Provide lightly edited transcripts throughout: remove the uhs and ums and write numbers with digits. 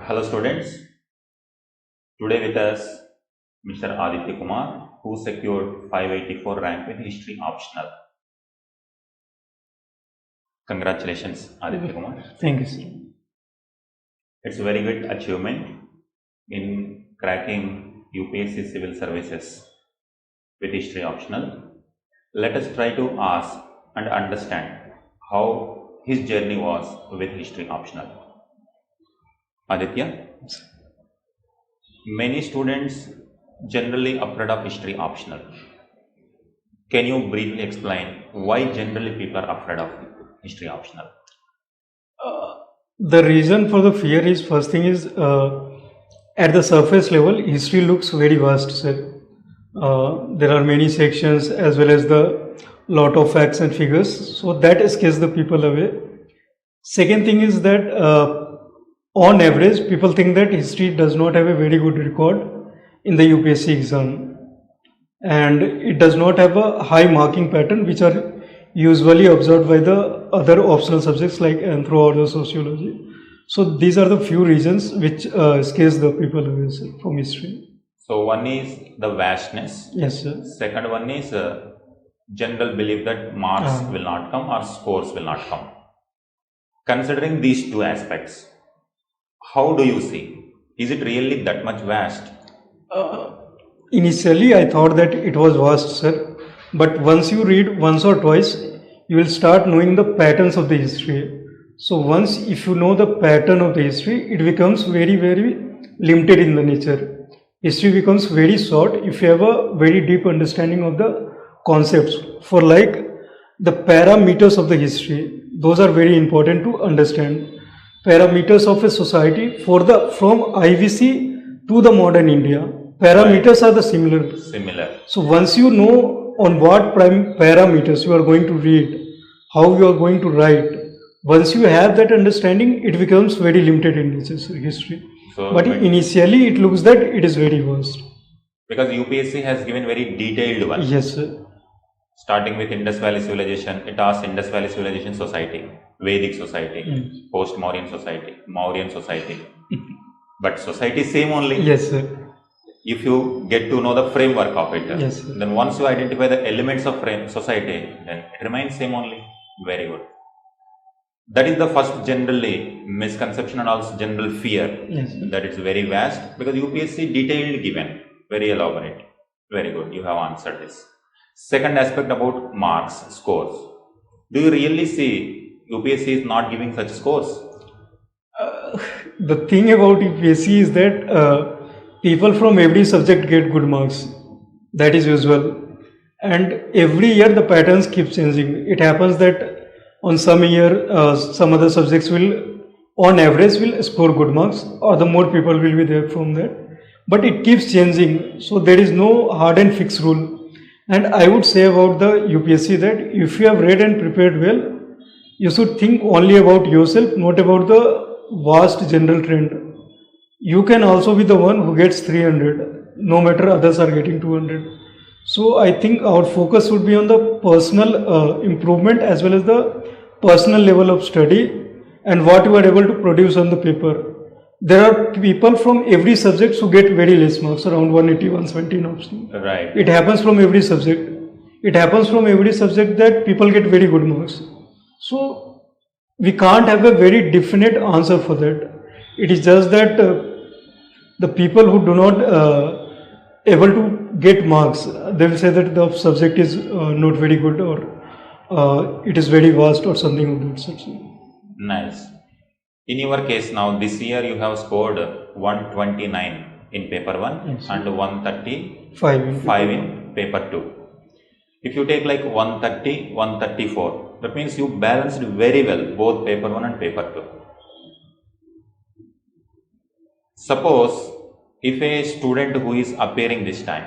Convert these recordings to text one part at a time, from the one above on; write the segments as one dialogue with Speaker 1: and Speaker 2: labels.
Speaker 1: Hello students, today with us Mr. Aditya Kumar, who secured 584 rank with history optional. Congratulations Aditya Kumar.
Speaker 2: Thank you, sir.
Speaker 1: It's a very good achievement in cracking UPSC civil services with history optional. Let us try to ask and understand how his journey was with history optional. Aditya, many students generally afraid of history optional. Can you briefly explain why generally people are afraid of history optional?
Speaker 2: The reason for the fear is, first thing is, at the surface level, history looks very vast, sir. There are many sections as well as the lot of facts and figures, so that scares the people away. Second thing is that on average, people think that history does not have a very good record in the UPSC exam, and it does not have a high marking pattern which are usually observed by the other optional subjects like anthro or the sociology. So these are the few reasons which scares the people away, sir, from history.
Speaker 1: So one is the vastness.
Speaker 2: Yes, sir.
Speaker 1: Second one is general belief that marks will not come or scores will not come. Considering these two aspects, how do you see? Is it really that much vast?
Speaker 2: Initially, I thought that it was vast, sir. But once you read once or twice, you will start knowing the patterns of the history. So once if you know the pattern of the history, it becomes very, very limited in the nature. History becomes very short if you have a very deep understanding of the concepts. For like the parameters of the history, those are very important to understand. Parameters of a society from IVC to the modern India. Parameters are the similar. So once you know on what parameters you are going to read, how you are going to write, once you have that understanding, it becomes very limited in history. So, but initially it looks that it is very vast.
Speaker 1: Because UPSC has given very detailed one.
Speaker 2: Yes, sir.
Speaker 1: Starting with Indus Valley Civilization, it asks Indus Valley Civilization Society, Vedic Society, Post-Mauryan Society, Mauryan Society. But society is same only.
Speaker 2: Yes, sir.
Speaker 1: If you get to know the framework of it,
Speaker 2: yes, sir.
Speaker 1: Then once you identify the elements of society, then it remains same only. Very good. That is the first generally misconception and also general fear,
Speaker 2: yes,
Speaker 1: that it's very vast, because UPSC detailed given, very elaborate. Very good, you have answered this. Second aspect about marks, scores. Do you really see UPSC is not giving such scores?
Speaker 2: The thing about UPSC is that people from every subject get good marks. That is usual. And every year the patterns keep changing. It happens that on some year, some other subjects will, on average, will score good marks, or the more people will be there from that. But it keeps changing. So there is no hard and fixed rule. And I would say about the UPSC that if you have read and prepared well, you should think only about yourself, not about the vast general trend. You can also be the one who gets 300, no matter others are getting 200. So I think our focus would be on the personal improvement as well as the personal level of study and what you are able to produce on the paper. There are people from every subject who get very less marks, around 180, 170 or
Speaker 1: right.
Speaker 2: It happens from every subject. It happens from every subject that people get very good marks. So we can't have a very definite answer for that. It is just that the people who do not able to get marks, they will say that the subject is not very good or it is very vast or something of that sort.
Speaker 1: Nice. In your case now, this year you have scored 129 in paper 1 yes, and 135 in paper 2. If you take like 130, 134, that means you balanced very well both paper 1 and paper 2. Suppose if a student who is appearing this time,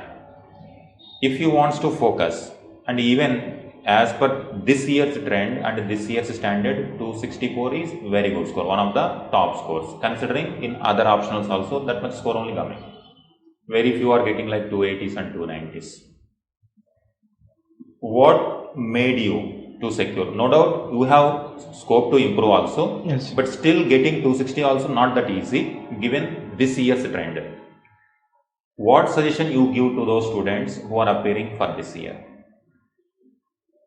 Speaker 1: if he wants to focus, and even as per this year's trend and this year's standard, 264 is very good score, one of the top scores, considering in other optionals also that much score only coming. Very few are getting like 280s and 290s. What made you to secure. No doubt you have scope to improve also,
Speaker 2: Yes.
Speaker 1: but still getting 260 also not that easy given this year's trend. What suggestion you give to those students who are appearing for this year?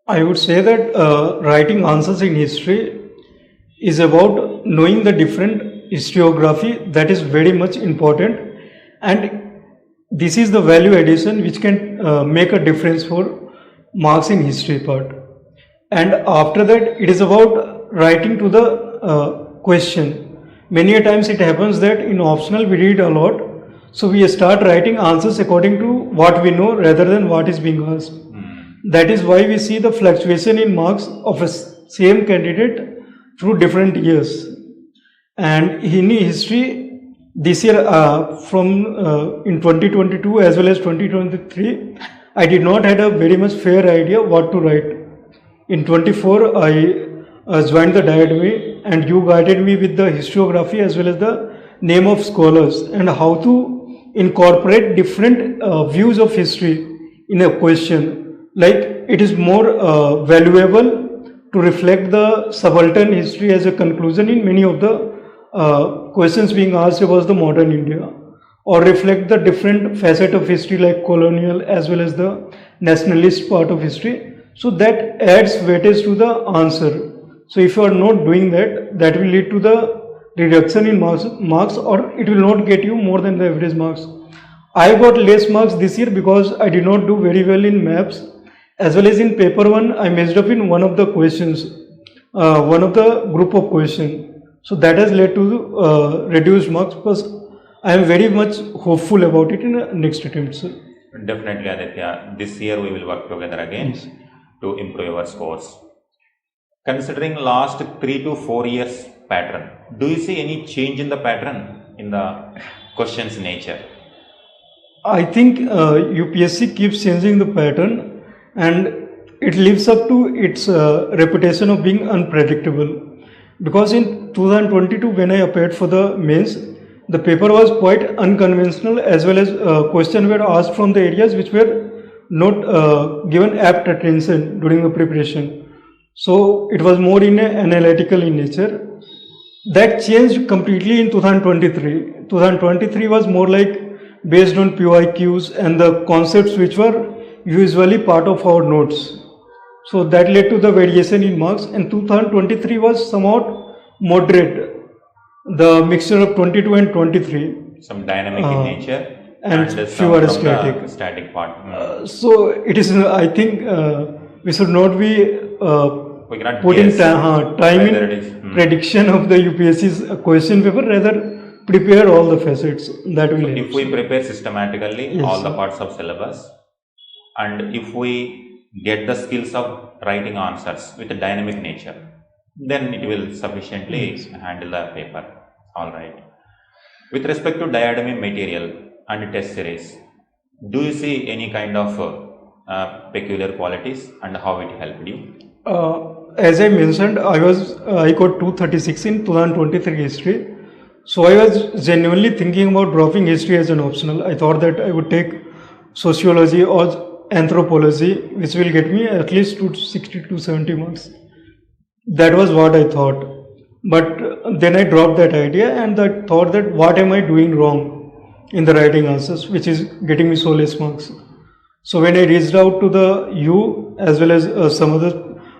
Speaker 2: I would say that writing answers in history is about knowing the different historiography. That is very much important, and this is the value addition which can make a difference for marks in history part. And after that, it is about writing to the question. Many a times it happens that in optional we read a lot, so we start writing answers according to what we know rather than what is being asked. That is why we see the fluctuation in marks of a same candidate through different years. And in history, this year in 2022 as well as 2023, I did not had a very much fair idea what to write. In 24, I joined the Diademy, and you guided me with the historiography as well as the name of scholars and how to incorporate different views of history in a question. Like it is more valuable to reflect the subaltern history as a conclusion in many of the questions being asked about the modern India, or reflect the different facet of history like colonial as well as the nationalist part of history. So that adds weightage to the answer. So if you are not doing that, that will lead to the reduction in marks, or it will not get you more than the average marks. I got less marks this year because I did not do very well in maps, as well as in paper 1 I messed up in one of the questions, one of the group of questions. So that has led to reduced marks, because I am very much hopeful about it in the next attempt, sir.
Speaker 1: Definitely, Aditya. This year we will work together again.
Speaker 2: Yes.
Speaker 1: To improve our scores. Considering last 3 to 4 years pattern, do you see any change in the pattern in the questions nature?
Speaker 2: I think UPSC keeps changing the pattern, and it lives up to its reputation of being unpredictable. Because in 2022, when I appeared for the mains, the paper was quite unconventional, as well as questions were asked from the areas which were not given apt attention during the preparation. So it was more analytical in nature. That changed completely in 2023. 2023 was more like based on PYQs and the concepts which were usually part of our notes. So that led to the variation in marks, and 2023 was somewhat moderate. The mixture of 22 and 23.
Speaker 1: Some dynamic in nature.
Speaker 2: And fewer static
Speaker 1: part.
Speaker 2: So it is, I think we should not be putting time in prediction of the UPSC's question paper, rather prepare all the facets. That will help.
Speaker 1: If we prepare systematically all the parts of syllabus, and if we get the skills of writing answers with a dynamic nature, then it will sufficiently handle the paper. All right. With respect to diademic material and test series, do you see any kind of peculiar qualities and how it helped you?
Speaker 2: As I mentioned, I got 236 in 2023 history. So I was genuinely thinking about dropping history as an optional. I thought that I would take sociology or anthropology, which will get me at least 60 to 70 marks. That was what I thought. But then I dropped that idea, and I thought that what am I doing wrong in the writing answers, which is getting me so less marks. So when I reached out to the U as well as some other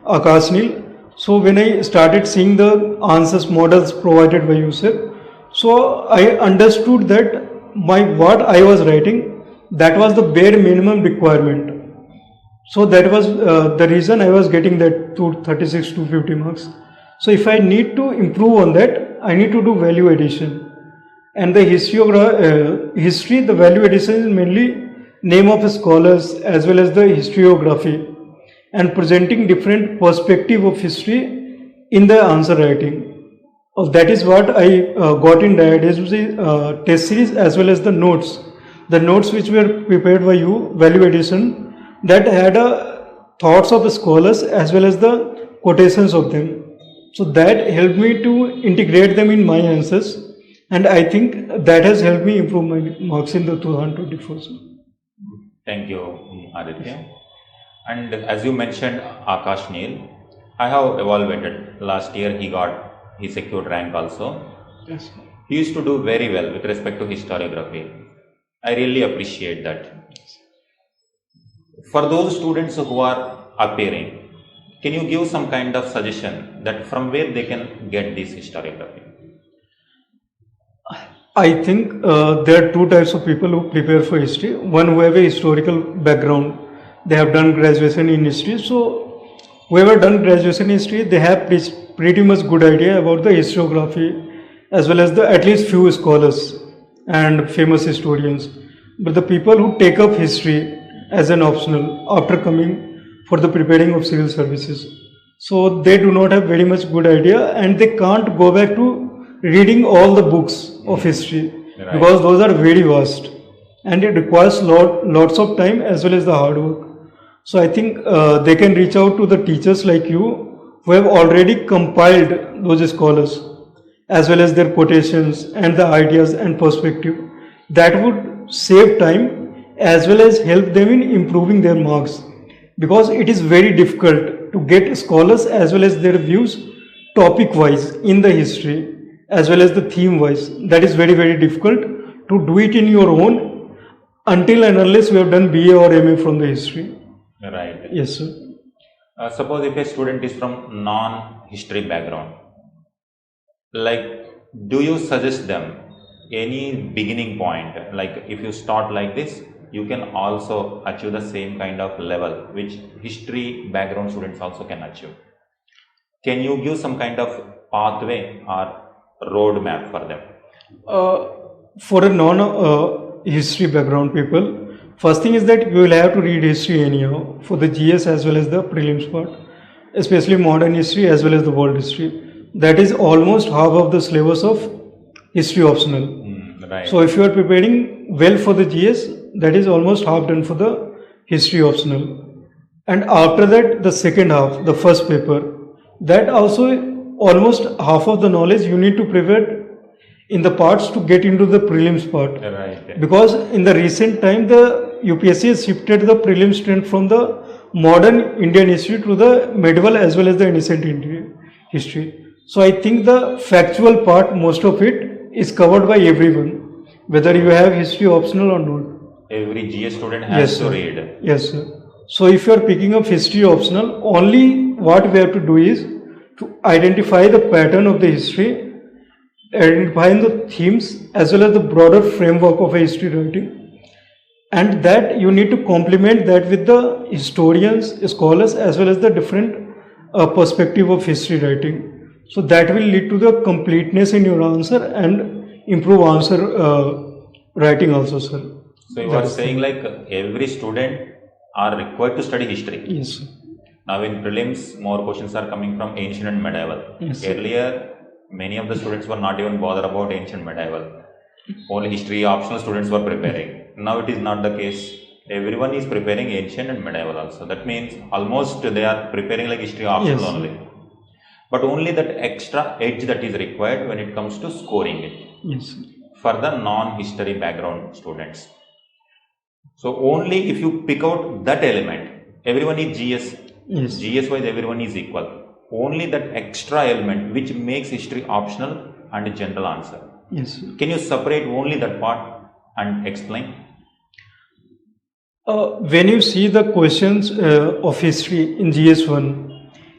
Speaker 2: Akash Neil, so when I started seeing the answers models provided by USEP, so I understood that what I was writing, that was the bare minimum requirement. So that was the reason I was getting that 236 to 50 marks. So if I need to improve on that, I need to do value addition. And the history, the value addition is mainly name of scholars as well as the historiography, and presenting different perspective of history in the answer writing. That is what I got in DIADEMY test series as well as the notes. The notes which were prepared by you, value addition, that had thoughts of the scholars as well as the quotations of them. So that helped me to integrate them in my answers, and I think that has helped me improve my marks in the 2024.
Speaker 1: Thank you, Aditya. And as you mentioned, Akash Neil, I have evaluated. Last year he secured rank also.
Speaker 2: Yes.
Speaker 1: He used to do very well with respect to historiography. I really appreciate that. For those students who are appearing, can you give some kind of suggestion that from where they can get this historiography?
Speaker 2: I think there are two types of people who prepare for history. One who have a historical background, they have done graduation in history. So whoever done graduation in history, they have pretty much good idea about the historiography as well as the at least few scholars and famous historians. But the people who take up history as an optional after coming for the preparing of civil services, so they do not have very much good idea and they can't go back to reading all the books of history
Speaker 1: Right.
Speaker 2: because those are very vast and it requires lots of time as well as the hard work. So I think they can reach out to the teachers like you who have already compiled those scholars as well as their quotations and the ideas and perspective. That would save time as well as help them in improving their marks, because it is very difficult to get scholars as well as their views topic wise in the history as well as the theme wise. That is very difficult to do it in your own until and unless you have done BA or MA from the history.
Speaker 1: Right.
Speaker 2: Yes, sir.
Speaker 1: Suppose if a student is from non-history background, like, do you suggest them any beginning point? Like, if you start like this, you can also achieve the same kind of level which history background students also can achieve. Can you give some kind of pathway or roadmap for them?
Speaker 2: For a non-history background people, first thing is that you will have to read history anyhow for the GS as well as the prelims part, especially modern history as well as the world history. That is almost half of the syllabus of history optional.
Speaker 1: Right.
Speaker 2: So if you are preparing well for the GS, that is almost half done for the history optional. And after that, the second half, the first paper, that also almost half of the knowledge you need to prepare in the parts to get into the prelims part.
Speaker 1: Right.
Speaker 2: Because in the recent time, the UPSC has shifted the prelims strength from the modern Indian history to the medieval as well as the ancient Indian history. So I think the factual part, most of it is covered by everyone, whether you have history optional or not.
Speaker 1: Every GS student has to read.
Speaker 2: Yes, sir. So if you are picking up history optional, only what we have to do is to identify the pattern of the history, identifying the themes as well as the broader framework of a history writing, and that you need to complement that with the historians, scholars as well as the different perspective of history writing. So that will lead to the completeness in your answer and improve answer writing also, sir.
Speaker 1: So you are saying like every student are required to study history.
Speaker 2: Yes, sir.
Speaker 1: Now in prelims, more questions are coming from ancient and medieval.
Speaker 2: Yes, sir.
Speaker 1: Earlier, many of the students were not even bothered about ancient medieval. Only history optional students were preparing. Now it is not the case. Everyone is preparing ancient and medieval also. That means almost they are preparing like history optional
Speaker 2: Yes,
Speaker 1: only. But only that extra edge that is required when it comes to scoring it.
Speaker 2: Yes, sir.
Speaker 1: For the non-history background students. So only if you pick out that element, everyone is GS.
Speaker 2: Yes.
Speaker 1: GS wise everyone is equal. Only that extra element which makes history optional and general answer.
Speaker 2: Yes, sir.
Speaker 1: Can you separate only that part and explain?
Speaker 2: When you see the questions of history in GS1,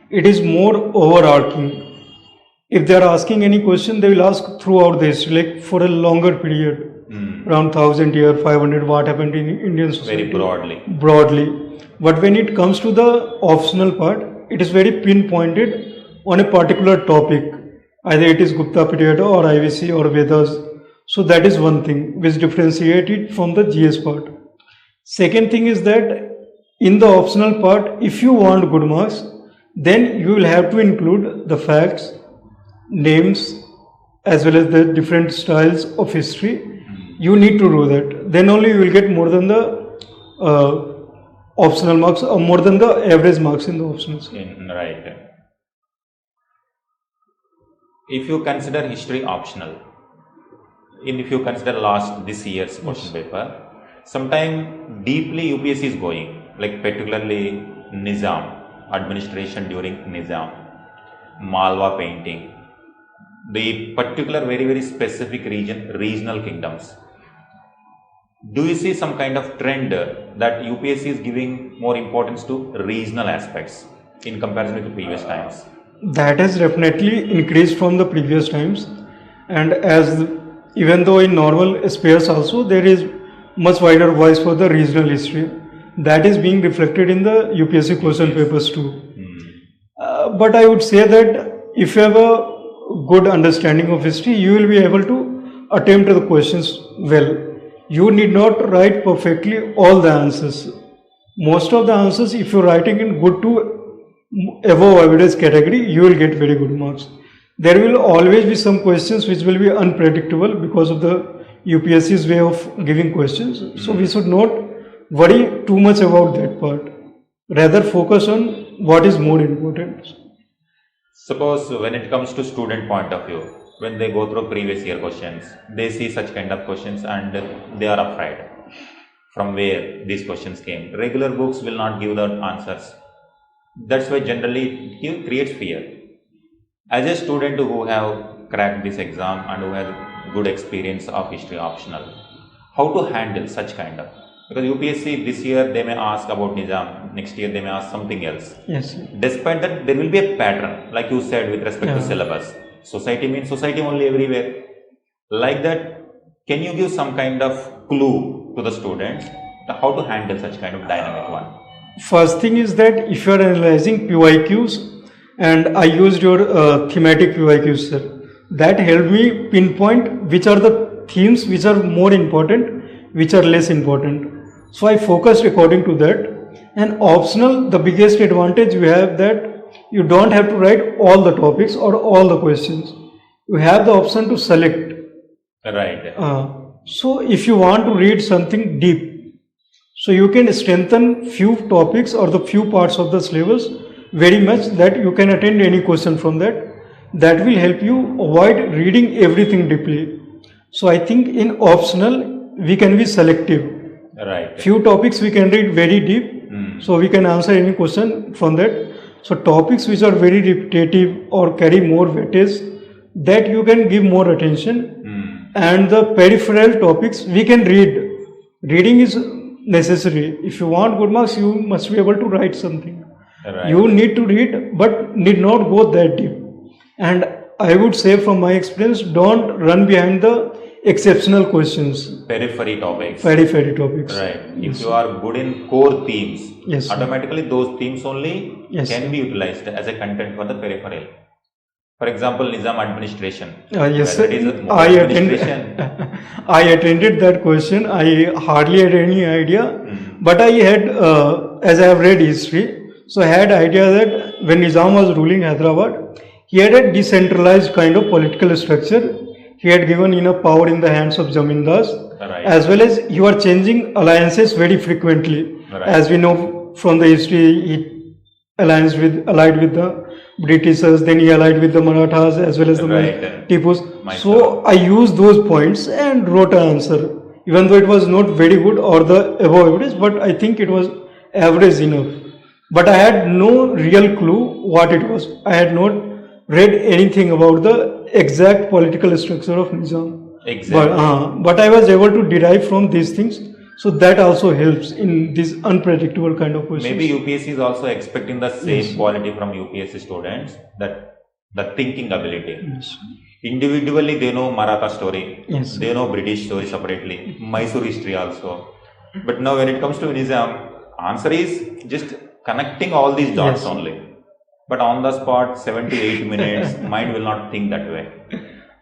Speaker 2: it is more overarching. If they are asking any question, they will ask throughout the history, like for a longer period, around 1000 year, 500, what happened in Indian society.
Speaker 1: Very broadly.
Speaker 2: Broadly. But when it comes to the optional part, it is very pinpointed on a particular topic. Either it is Gupta period or IVC or Vedas. So that is one thing which differentiates it from the GS part. Second thing is that in the optional part, if you want good marks, then you will have to include the facts, names, as well as the different styles of history. You need to do that. Then only you will get more than the optional marks or more than the average marks in the optionals.
Speaker 1: Right. If you consider history optional, if you consider this year's question paper, sometime deeply UPSC is going, like particularly Nizam. administration during Nizam, Malwa painting, the particular very specific regional kingdoms. Do you see some kind of trend that UPSC is giving more importance to regional aspects in comparison with the previous times?
Speaker 2: That has definitely increased from the previous times, and even though in normal spheres also there is much wider voice for the regional history, that is being reflected in the UPSC question papers too. But I would say that if you have a good understanding of history, you will be able to attempt the questions well. You need not write perfectly all the answers. Most of the answers, if you're writing in good to above average category, you will get very good marks. There will always be some questions which will be unpredictable because of the UPSC's way of giving questions. So we should not worry too much about that part. Rather focus on what is more important.
Speaker 1: Suppose when it comes to student point of view, when they go through previous year questions, they see such kind of questions and they are afraid from where these questions came. Regular books will not give the answers. That's why generally it creates fear. As a student who have cracked this exam and who has good experience of history optional, how to handle such kind of, because UPSC this year they may ask about Nizam, next year they may ask something else.
Speaker 2: Yes.
Speaker 1: Despite that, there will be a pattern, like you said, with respect to syllabus. Society means society only everywhere. Like that, can you give some kind of clue to the students how to handle such kind of dynamic one?
Speaker 2: First thing is that if you are analyzing PYQs, and I used your thematic PYQs, sir, that helped me pinpoint which are the themes which are more important, which are less important. So I focused according to that. And optional, the biggest advantage we have that you don't have to write all the topics or all the questions. You have the option to select.
Speaker 1: Right.
Speaker 2: So if you want to read something deep, so you can strengthen few topics or the few parts of the syllabus very much that you can attend any question from that. That will help you avoid reading everything deeply. So I think in optional, we can be selective.
Speaker 1: Right.
Speaker 2: Few topics we can read very deep, so we can answer any question from that. So topics which are very repetitive or carry more weightage, that you can give more attention. And the peripheral topics we can read. Reading is necessary. If you want good marks, you must be able to write something.
Speaker 1: Right.
Speaker 2: You need to read, but need not go that deep. And I would say from my experience, don't run behind the exceptional questions.
Speaker 1: Periphery topics.
Speaker 2: Periphery topics.
Speaker 1: Right. If you are good in core themes,
Speaker 2: yes,
Speaker 1: automatically those themes only
Speaker 2: can
Speaker 1: be utilized as a content for the peripheral. For example, Nizam administration.
Speaker 2: Yes,
Speaker 1: sir. I
Speaker 2: attended that question. I hardly had any idea, but I had, as I have read history, so I had idea that when Nizam was ruling Hyderabad, he had a decentralized kind of political structure. He had given enough power in the hands of Zamindars, as well as you are changing alliances very frequently. As we know from the history, he allied with the Britishers, then he allied with the Marathas as well as the Tipus. So I used those points and wrote an answer, even though it was not very good or the above average, but I think it was average enough. But I had no real clue what it was. I had not read anything about the exact political structure of Nizam.
Speaker 1: Exactly.
Speaker 2: But I was able to derive from these things. So that also helps in this unpredictable kind of questions.
Speaker 1: Maybe UPSC is also expecting the same quality from UPSC students, that the thinking ability.
Speaker 2: Yes.
Speaker 1: Individually, they know Maratha story.
Speaker 2: Yes.
Speaker 1: They know British story separately, Mysore history also. But now when it comes to Nizam, answer is just connecting all these dots only. But on the spot, 7 to 8 minutes, mind will not think that way.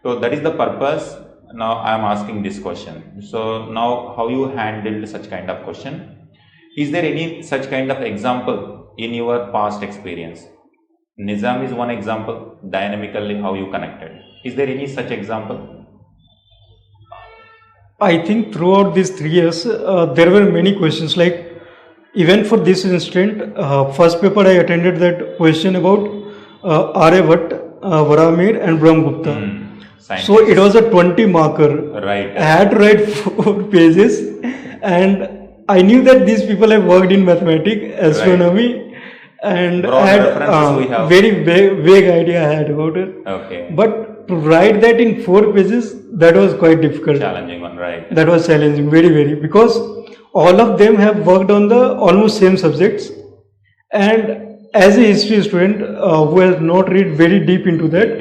Speaker 1: So that is the purpose. Now I am asking this question. So now how you handled such kind of question? Is there any such kind of example in your past experience? Nizam is one example, dynamically how you connected. Is there any such example?
Speaker 2: I think throughout these 3 years, there were many questions, like even for this instant, first paper I attended that question about Aryabhat, Varamir and Brahmagupta. So it was a 20 marker.
Speaker 1: Right.
Speaker 2: I had to write 4 pages, and I knew that these people have worked in mathematics, astronomy, and
Speaker 1: Broad
Speaker 2: I had
Speaker 1: references we have.
Speaker 2: very vague idea I had about it.
Speaker 1: Okay.
Speaker 2: But to write that in 4 pages, that was quite difficult.
Speaker 1: Challenging one, right?
Speaker 2: That was challenging, very, because all of them have worked on the almost same subjects. And as a history student who has not read very deep into that,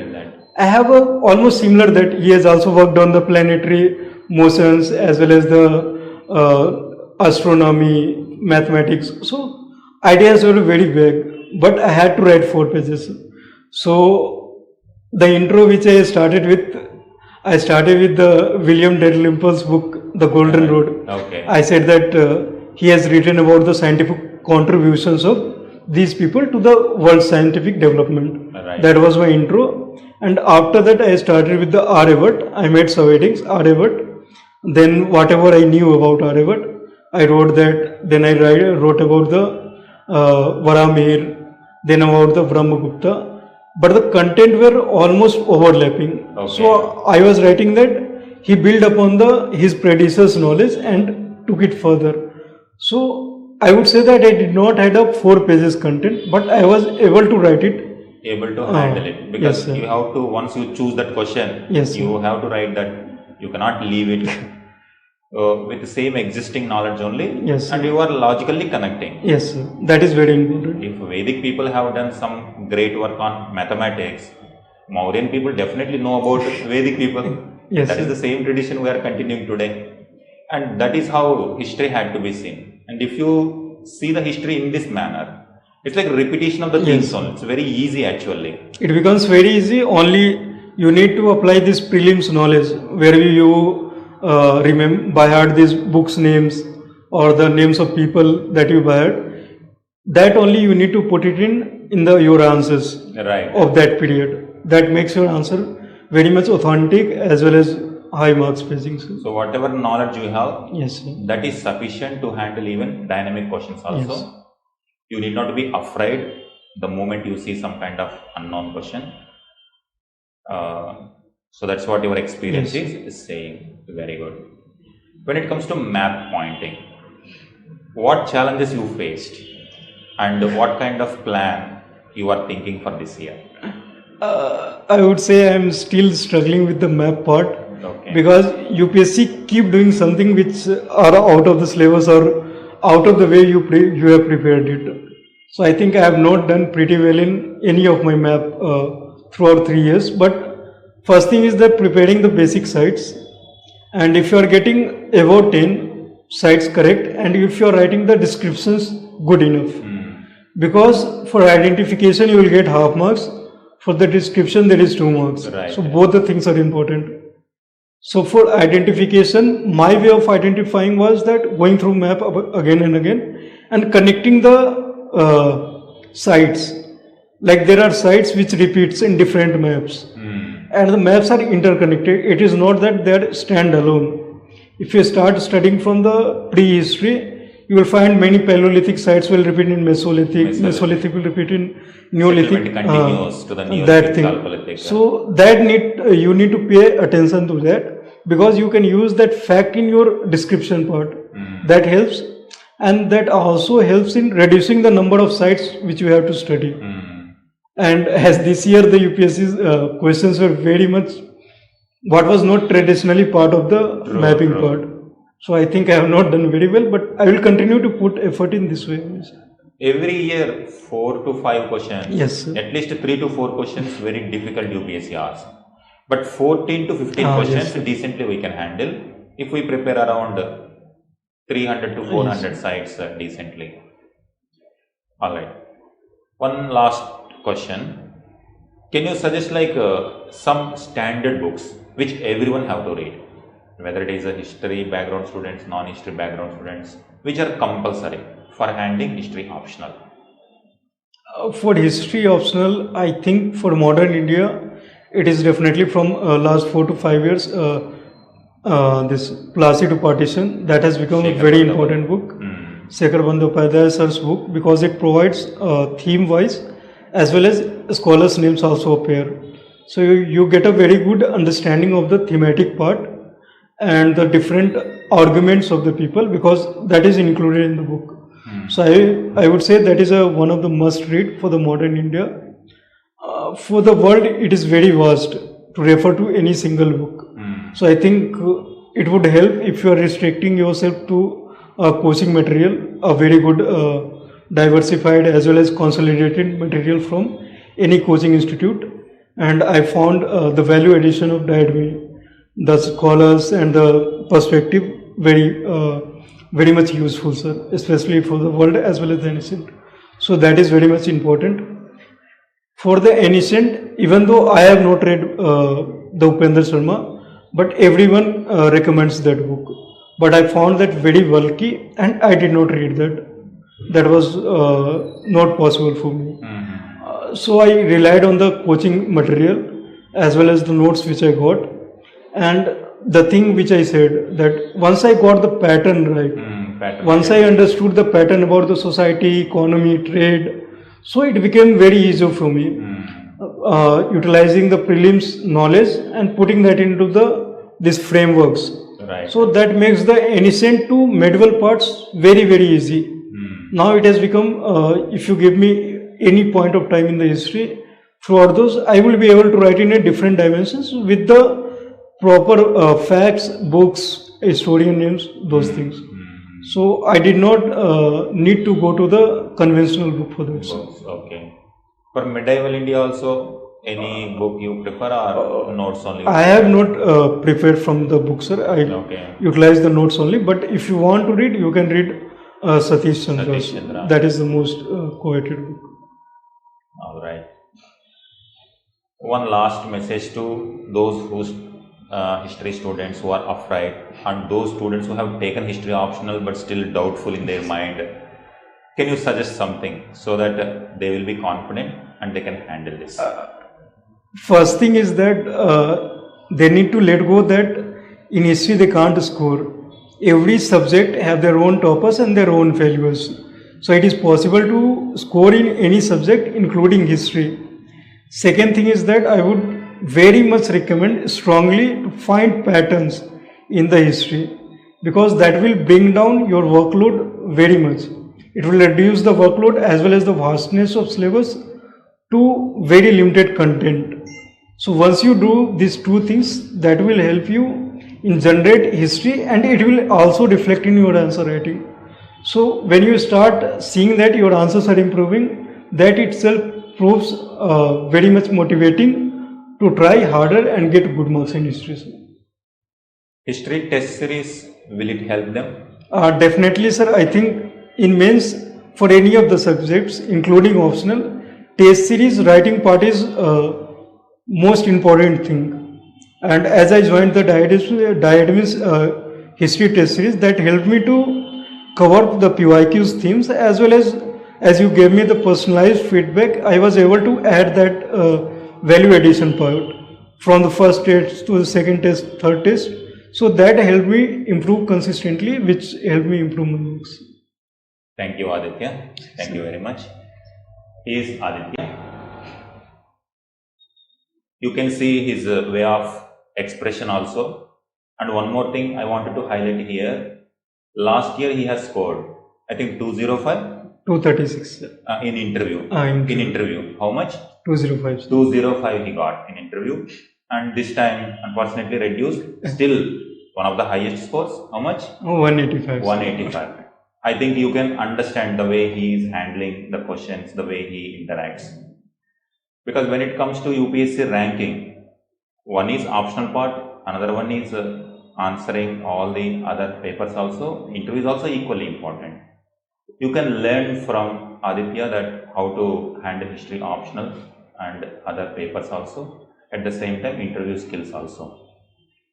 Speaker 2: I have a almost similar that he has also worked on the planetary motions as well as the astronomy, mathematics. So ideas were very vague, but I had to write 4 pages. So the intro which I started with the William Dalrymple's book, The Golden Road.
Speaker 1: Okay.
Speaker 2: I said that he has written about the scientific contributions of these people to the world's scientific development.
Speaker 1: Right.
Speaker 2: That was my intro. And after that, I started with the Aryabhat. I made subheadings, Aryabhat. Then whatever I knew about Aryabhat, I wrote that. Then I wrote about the Varamir, then about the Brahmagupta. But the content were almost overlapping.
Speaker 1: Okay.
Speaker 2: So I was writing that he built upon his predecessor's knowledge and took it further. So I would say that I did not add up 4 pages content, but I was able to write it.
Speaker 1: Able to handle it, because
Speaker 2: yes,
Speaker 1: you have to, once you choose that question,
Speaker 2: yes,
Speaker 1: you have to write that. You cannot leave it with the same existing knowledge only.
Speaker 2: Yes,
Speaker 1: and you are logically connecting.
Speaker 2: Yes, sir. That is very important.
Speaker 1: If Vedic people have done some great work on mathematics, Mauryan people definitely know about Vedic people.
Speaker 2: Yes,
Speaker 1: that
Speaker 2: sir.
Speaker 1: is the same tradition we are continuing today, and that is how history had to be seen. And if you see the history in this manner, it's like a repetition of the things.
Speaker 2: Yes.
Speaker 1: only. It's very easy actually.
Speaker 2: It becomes very easy. Only you need to apply this prelims knowledge, where you remember by heart these books names or the names of people that you by heart. That only you need to put it in your answers of that period. That makes your answer very much authentic as well as high marks facing.
Speaker 1: So whatever knowledge you have,
Speaker 2: yes, sir,
Speaker 1: that is sufficient to handle even dynamic questions also.
Speaker 2: Yes.
Speaker 1: You need not be afraid the moment you see some kind of unknown question. So that's what your experience is saying. Very good. When it comes to map pointing, what challenges you faced and what kind of plan you are thinking for this year?
Speaker 2: I would say I am still struggling with the map part.
Speaker 1: Okay.
Speaker 2: Because UPSC keep doing something which are out of the syllabus or out of the way you have prepared it. So I think I have not done pretty well in any of my map throughout 3 years. But first thing is that preparing the basic sites, and if you are getting about 10 sites correct, and if you are writing the descriptions good enough, because for identification you will get half marks, for the description there is 2 marks.
Speaker 1: Right.
Speaker 2: So both the things are important. So for identification, my way of identifying was that going through map again and again and connecting the sites. Like there are sites which repeats in different maps, and the maps are interconnected. It is not that they are standalone. If you start studying from the prehistory, you will find many Paleolithic sites will repeat in Mesolithic will repeat in Neolithic.
Speaker 1: Continues to the Neolithic,
Speaker 2: that thing.
Speaker 1: Chalcolithic.
Speaker 2: So that you need to pay attention to that, because you can use that fact in your description part. That helps, and that also helps in reducing the number of sites which you have to study. And as this year the UPSC's questions were very much what was not traditionally part of the mapping part. So I think I have not done very well, but I will continue to put effort in this way.
Speaker 1: Every year 4 to 5 questions.
Speaker 2: Yes, sir.
Speaker 1: At least 3 to 4 questions very difficult UPSC asks. But 14 to 15 questions decently we can handle if we prepare around 300 to 400 sites decently. Alright. One last question. Can you suggest like some standard books which everyone have to read? Whether it is a history background students, non-history background students, which are compulsory for handling history optional?
Speaker 2: For history optional, I think for modern India, it is definitely from last 4 to 5 years, this Plasi to Partition, that has become a very important book. Shekhar Bandyopadhyay sir's book, because it provides theme-wise as well as scholars' names also appear. So you get a very good understanding of the thematic part and the different arguments of the people, because that is included in the book. So I would say that is one of the must read for the modern India. For the world, it is very vast to refer to any single book. So I think it would help if you are restricting yourself to coaching material, a very good diversified as well as consolidated material from any coaching institute. And I found the value addition of Diademy, the scholars and the perspective very much useful, sir, especially for the world as well as the ancient. So that is very much important. For the ancient, even though I have not read the Upendra Sharma, but everyone recommends that book. But I found that very bulky and I did not read that. That was not possible for me. So I relied on the coaching material as well as the notes which I got. And the thing which I said, that once I got the pattern right, once I understood the pattern about the society, economy, trade, so it became very easy for me, utilizing the prelims knowledge and putting that into these frameworks. So that makes the ancient to medieval parts very easy. Now it has become, if you give me any point of time in the history, throughout those I will be able to write in a different dimensions with the proper facts, books, historian names, those things. So I did not need to go to the conventional book for that.
Speaker 1: Okay. For medieval India also, any book you prefer or notes only?
Speaker 2: I have not prepared from the book, sir. I utilize the notes only. But if you want to read, you can read Satish Chandra. That is the most quoted book.
Speaker 1: All right. One last message to those whose history students who are afraid and those students who have taken history optional but still doubtful in their mind. Can you suggest something so that they will be confident and they can handle this?
Speaker 2: First thing is that they need to let go that in history they can't score. Every subject have their own toppers and their own failures. So it is possible to score in any subject including history. Second thing is that I would very much recommend strongly to find patterns in the history, because that will bring down your workload very much. It will reduce the workload as well as the vastness of syllabus to very limited content. So once you do these two things, that will help you in generate history and it will also reflect in your answer writing. So when you start seeing that your answers are improving, that itself proves very much motivating to try harder and get good marks in history.
Speaker 1: History test series, will it help them?
Speaker 2: Definitely, sir. I think in mains for any of the subjects, including optional, test series writing part is most important thing. And as I joined the Diademic history test series, that helped me to cover the PYQ's themes as well as you gave me the personalized feedback, I was able to add that value addition part from the first test to the second test, third test. So that helped me improve consistently, which helped me improve my marks.
Speaker 1: Thank you, Aditya. Thank you very much. He is Aditya. You can see his way of expression also. And one more thing I wanted to highlight here. Last year he has scored, I think 205?
Speaker 2: 236.
Speaker 1: In interview. In interview. How much?
Speaker 2: 205.
Speaker 1: 205 he got in interview. And this time, unfortunately, reduced. Still one of the highest scores. How much?
Speaker 2: 185.
Speaker 1: 185. I think you can understand the way he is handling the questions, the way he interacts. Because when it comes to UPSC ranking, one is optional part, another one is answering all the other papers also. Interview is also equally important. You can learn from Aditya that how to handle history optional and other papers also. At the same time, interview skills also.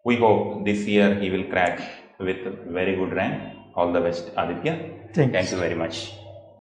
Speaker 1: We hope this year he will crack with very good rank. All the best, Aditya.
Speaker 2: Thank you
Speaker 1: very much.